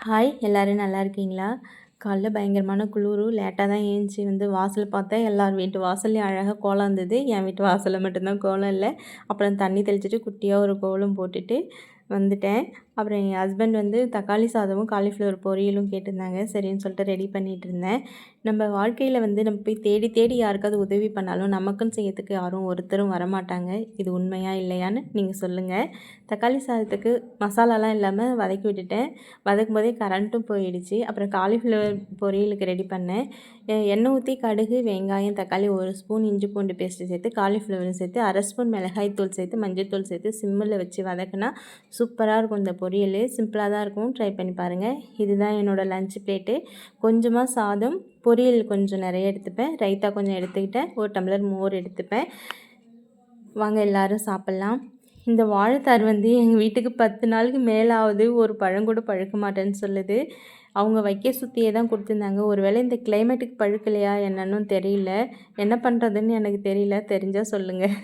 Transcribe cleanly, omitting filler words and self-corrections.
Hi எல்லோரும் நல்லா இருக்கீங்களா? காலைல பயங்கரமான குளிரு. லேட்டாக தான் ஏந்திச்சி வந்து வாசல் பார்த்தேன். எல்லார் வீட்டு வாசல்லையும் அழகாக கோலம் இருந்தது. என் வீட்டு வாசலில் மட்டும்தான் கோலம் இல்லை. அப்புறம் தண்ணி தெளிச்சிட்டு குட்டியாக ஒரு கோலம் போட்டுட்டு வந்துட்டேன். அப்புறம் என் ஹஸ்பண்ட் வந்து தக்காளி சாதமும் காலிஃப்ளவர் பொரியலும் கேட்டிருந்தாங்க. சரின்னு சொல்லிட்டு ரெடி பண்ணிகிட்டு இருந்தேன். நம்ம வாழ்க்கையில் வந்து நம்ம போய் தேடி தேடி யாருக்காவது உதவி பண்ணாலும் நமக்குன்னு செய்யறதுக்கு யாரும் ஒருத்தரும் வரமாட்டாங்க. இது உண்மையா இல்லையான்னு நீங்கள் சொல்லுங்கள். தக்காளி சாதத்துக்கு மசாலாலாம் இல்லாமல் வதக்கி விட்டுட்டேன். வதக்கும் போதே கரண்ட்டும் போயிடுச்சு. அப்புறம் காலிஃப்ளவர் பொரியலுக்கு ரெடி பண்ணேன். எண்ணெய் ஊற்றி கடுகு, வெங்காயம், தக்காளி, 1 ஸ்பூன் இஞ்சி பூண்டு பேஸ்ட்டு சேர்த்து, காலிஃப்ளவரும் சேர்த்து, 1/2 ஸ்பூன் மிளகாய் தூள் சேர்த்து, மஞ்சள் தூள் சேர்த்து சிம்மில் வச்சு வதக்குனா சூப்பராக இருக்கும் இந்த பொரியல். சிம்பிளாக தான் இருக்கும். ட்ரை பண்ணி பாருங்கள். இதுதான் என்னோடய லஞ்ச் பிளேட்டு. கொஞ்சமாக சாதம், பொரியல் கொஞ்சம் நிறைய எடுத்துப்பேன், ரைத்தா கொஞ்சம் எடுத்துக்கிட்டேன், 1 டம்ளர் மோர் எடுத்துப்பேன். வாங்க எல்லோரும் சாப்பிட்லாம். இந்த வாழைத்தார் வந்து எங்கள் வீட்டுக்கு 10 நாளுக்கு மேலே ஆகுது. ஒரு பழம் கூட பழுக்க மாட்டேன்னு சொல்லுது. அவங்க வைக்க சுற்றியே தான் கொடுத்துருந்தாங்க. ஒரு வேளை இந்த கிளைமேட்டுக்கு பழுக்கலையா என்னன்னு தெரியல. என்ன பண்ணுறதுன்னு எனக்கு தெரியல. தெரிஞ்சால் சொல்லுங்கள்.